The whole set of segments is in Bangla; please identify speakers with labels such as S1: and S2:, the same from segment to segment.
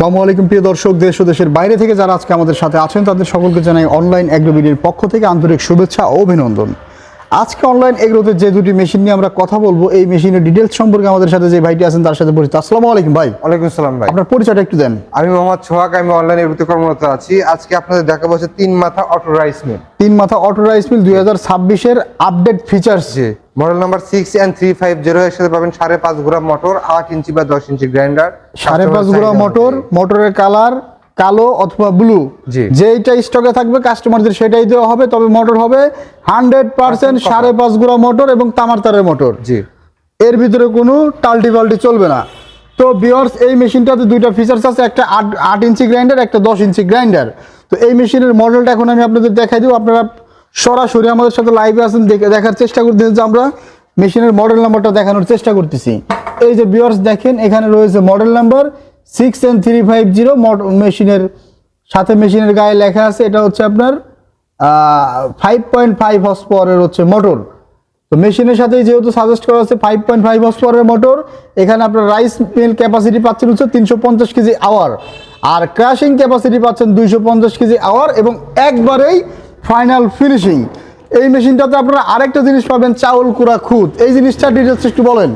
S1: আসসালামু আলাইকুম প্রিয় দর্শক, দেশ ও দেশের বাইরে থেকে যারা আজকে আমাদের সাথে আছেন তাদের সকলকে জানাই অনলাইন এগ্রোবিডির পক্ষ থেকে আন্তরিক শুভেচ্ছা ও অভিনন্দন। আজকে অনলাইন এগ্রোতে যে দুটি মেশিন নিয়ে আমরা কথা বলবো, এই মেশিনের ডিটেলস সম্পর্কে আমাদের সাথে যে ভাইটি আছেন তার সাথে পরিচিত। আসসালামু আলাইকুম ভাই।
S2: ওয়ালাইকুম আসসালাম ভাই।
S1: আপনার পরিচয়টা একটু দেন।
S2: আমি মোহাম্মদ সোহাগ, আমি অনলাইন এগ্রোতে কর্মরত আছি। আজকে আপনাদের দেখাবো হচ্ছে তিন মাথা অটো রাইস মিল।
S1: তিন মাথা অটো রাইস মিল 2026 এর আপডেট ফিচার্স।
S2: জি, মডেল নাম্বার 6N350 এর সাথে পাবেন 5.5 গুড়া মোটর, 8 ইঞ্চি বা 10 ইঞ্চি গ্রাইন্ডার,
S1: 5.5 গুড়া মোটর, মোটরের কালার কালো অথবা ব্লু, যেইটা স্টকে থাকবে কাস্টমারদের সেটাই দেওয়া হবে। তবে মোটর হবে 100% 5.5 গুড়া মোটর এবং তামার তারের মোটর।
S2: জি,
S1: এর ভিতরে কোনো টাল্টি পাল্টি চলবে না। তো ভিউয়ার্স, এই মেশিনটাতে দুইটা ফিচার্স আছে, একটা 8 ইঞ্চি গ্রাইন্ডার, একটা 10 ইঞ্চি গ্রাইন্ডার। তো এই মেশিনের মডেলটা এখন আমি আপনাদের দেখাই দেবো। আপনারা সরাসরি আমাদের সাথে লাইভে আছেন, দেখার চেষ্টা করতেছি যে আমরা মেশিনের মডেল নাম্বারটা দেখানোর চেষ্টা করতেছি। এই যে ভিউয়ার্স দেখেন, এখানে রয়েছে মডেল নাম্বার 6N350। মেশিনের সাথে মেশিনের গায়ে লেখা আছে এটা হচ্ছে আপনার 5.5 হর্স পাওয়ারের হচ্ছে মোটর। তো মেশিনের সাথে যেহেতু সাজেস্ট করা আছে 5.5 হর্স পাওয়ারের মোটর, এখানে আপনার রাইস মিল ক্যাপাসিটি পাচ্ছেন হচ্ছে 350 কেজি আওয়ার, আর ক্রাশিং ক্যাপাসিটি পাচ্ছেন 250 কেজি আওয়ার, এবং একবারেই ফাইনাল ফিনিশিং। এই মেশিনটাতে আপনারা আরেকটা জিনিস পাবেন, চাউল কুড়া খুদ। এই জিনিসটা ডিটেলস একটু বলেন।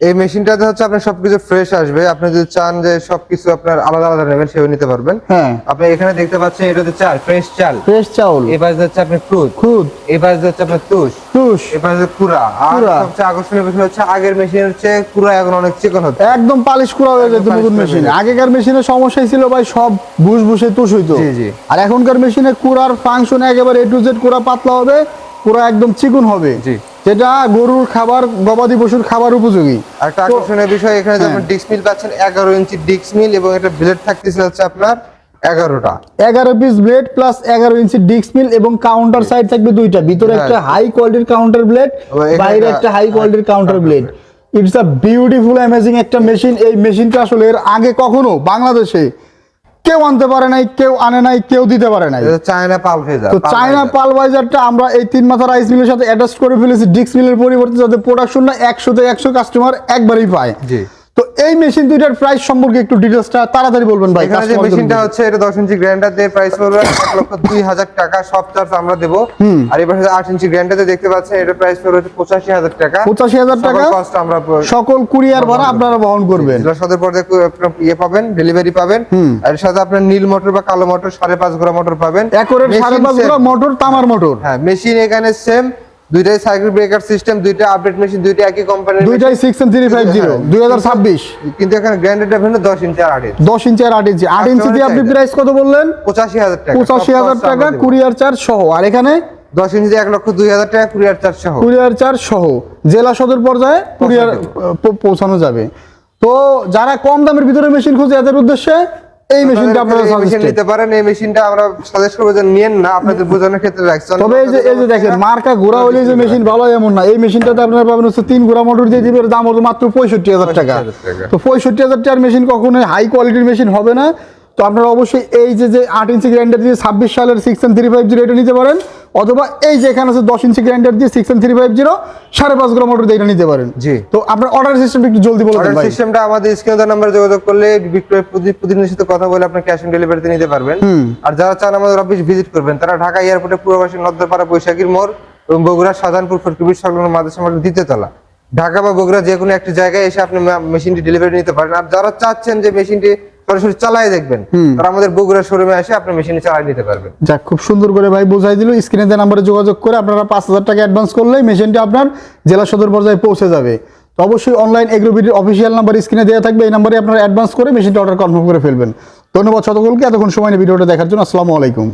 S2: এই মেশিনটাতে হচ্ছে আপনার সবকিছু ফ্রেশ আসবে। আপনি যদি চান যে সবকিছু আপনার আলাদা আলাদা নেবেন, সেও নিতে পারবেন।
S1: হ্যাঁ,
S2: আপনি এখানে দেখতে পাচ্ছেন এটাতে চাল, ফ্রেশ
S1: চাউল।
S2: এবার হচ্ছে আপনার খুদ, এবার হচ্ছে আপনার তুষ, এবার হচ্ছে কুড়া। আর সবচেয়ে আকর্ষণীয় বিষয় হচ্ছে আগের মেশিনের চেয়ে কুড়া এখন অনেক চিকন হচ্ছে,
S1: একদম পালিশ করা হয়ে যেত নতুন মেশিনে। আগেকার মেশিনের সমস্যাই ছিল ভাই, সব বুসবুসে তুষ হইতো। আর এখনকার মেশিনে কুড়ার ফাংশন একেবারে A to Z, কুড়া পাতলা হবে, কুড়া একদম চিকন হবে, যেটা গরুর খাবার, গবাদি পশুর খাবার উপযোগী।
S2: একটা আকর্ষণীয় বিষয়, এখানে যেমন ডিস্ক মিল পাচ্ছেন 11 ইঞ্চি ডিস্ক মিল, এবং এটা ব্লেড থাকতেছে হচ্ছে আপনার 11 পিস ব্লেড প্লাস 11 ইঞ্চি ডিস্ক মিল, এবং কাউন্টার সাইড থাকবে দুইটা, ভিতরে একটা হাই কোয়ালিটির কাউন্টার ব্লেড, বাইরে একটা হাই কোয়ালিটির counter blade. It's a beautiful amazing একটা মেশিন। এই মেশিনটা আসলে এর আগে কখনো বাংলাদেশে কেউ আনতে পারে নাই, কেউ আনে নাই, কেউ দিতে পারে নাই। China pulveriser.
S1: তো চায়না পালভাইজারটা আমরা এই তিন মাথা রাইস মিলের সাথে অ্যাটাচ করে ফেলেছি, ডিস্ক মিলের পরিবর্তে, যাতে প্রোডাকশনটা 100 তে 100 কাস্টমার একবারই পায়। জি। তো এই মেশিন দুইটার প্রাইস সম্পর্কে একটু ডিটেইলসটা তাড়াতাড়ি বলবেন ভাই।
S2: এখানে যে মেশিনটা হচ্ছে এটা 10 ইঞ্চি গ্রাইন্ডার দিয়ে প্রাইস পড়বে 1,02,000 টাকা, সব চার্জ আমরা দেব। আর এবার 8 ইঞ্চি গ্রাইন্ডারে দেখতে পাচ্ছেন এটা প্রাইস পড়বে 85,000 টাকা।
S1: 85,000 টাকা
S2: কস্ট আমরা
S1: সকল কুরিয়ার ভাড়া আপনারা বহন করবেন।
S2: জেলা সদর পর্যায়ে ইয়ে পাবেন, ডেলিভারি পাবেন। আর এর সাথে আপনার নীল মোটর বা কালো মোটর 5.5 গুড়া মোটর পাবেন।
S1: একরের 5.5 গুড়া মোটর, তামার মোটর।
S2: হ্যাঁ, মেশিন এখানে সেম, দুইটাই সাইকেল ব্রেকার সিস্টেম, দুইটা আপডেট মেশিন, দুইটা একই কোম্পানির,
S1: দুইটাই 6N350 2026।
S2: কিন্তু এখানে গ্রাইন্ডারটা ভিন্ন, 10 ইঞ্চি আর 8 ইঞ্চি।
S1: 10 ইঞ্চি আর 8 ইঞ্চি। 8 ইঞ্চি দিয়ে আপনি প্রাইস কত বললেন?
S2: 85,000 টাকা।
S1: 85,000 টাকা কুরিয়ার চার্জ সহ। আর এখানে
S2: 10 ইঞ্চি 1,02,000 টাকা কুরিয়ার চার্জ সহ।
S1: কুরিয়ার চার্জ সহ জেলা সদর পর্যায়ে কুরিয়ার পৌঁছানো যাবে। তো যারা কম দামের ভিতরে মেশিন খুঁজে, এদের উদ্দেশ্যে এই মেশিনটা আপনারা সাজেস্ট
S2: নিতে পারেন। এই মেশিনটা আমরা সাজেস্ট করব যে নিয়েন না, আপনাদের বোঝানোর ক্ষেত্রে রাখছেন।
S1: তবে এই যে দেখেন, মার্কা ঘোড়া হলে যে মেশিন ভালো এমন না। এই মেশিনটাতে আপনারা পাবেন হচ্ছে 3 গুড়া মোটর দিয়ে দিবে, দাম হলো মাত্র 65,000 টাকা। তো 65,000 টাকার মেশিন কখনোই হাই কোয়ালিটির মেশিন হবে না। তো আপনারা অবশ্যই এই যে 8 ইঞ্চি গ্রাইন্ডার দিয়ে 26 সালের 6N350 এটা নিতে পারেন, অথবা এই যে এখানে আছে 10 ইঞ্চি গ্রাইন্ডার দিয়ে 6N350 5.5 গুড়া মোটর দিয়ে এটা নিতে পারেন। জি। তো আপনার অর্ডার সিস্টেমটা একটু জলদি বলে দেন ভাই।
S2: অর্ডার সিস্টেমটা আমাদের স্ক্রিনে দেওয়া নম্বরে যোগাযোগ করলে বিক্রয় প্রতিনিধির সাথে কথা বলে আপনি ক্যাশ অন ডেলিভারিতে নিতে পারবেন। আর যারা চান আমাদের অফিস ভিজিট করবেন, তারা ঢাকা এয়ারপোর্টে পূর্ববাসী নদ্দরপাড়া বৈশাখীর মোড় এবং বগুড়া শাহজাহানপুর ফটকিবির সংলগ্ন মাদ্রাসা মাঠের দ্বিতীয় তলা, ঢাকা বা বগুড়া যে কোনো একটি জায়গায় এসে আপনি মেশিনটি ডেলিভারি নিতে পারেন। আর যারা চাচ্ছেন যে মেশিনটি সরাসরি চালাই দেখবেন, তারা আমাদের বগুড়া শোরুমে এসে আপনি মেশিনে চালাই নিতে পারবেন।
S1: যাক, খুব সুন্দর করে ভাই বোঝাই দিল। স্ক্রিনে দেওয়া নম্বরে যোগাযোগ করে আপনারা 5,000 টাকা অ্যাডভান্স করলেই মেশিনটি আপনার জেলা সদর পর্যায়ে পৌঁছে যাবে। তো অবশ্যই অনলাইন এগ্রোবিডির অফিসিয়াল নাম্বার স্ক্রিনে দেওয়া থাকবে, এই নম্বরে আপনারা অ্যাডভান্স করে মেশিনটা অর্ডার কনফার্ম করে ফেলবেন। ধন্যবাদ সকলকে এতক্ষণ সময় নিয়ে ভিডিওটা দেখার জন্য। আসসালামু আলাইকুম।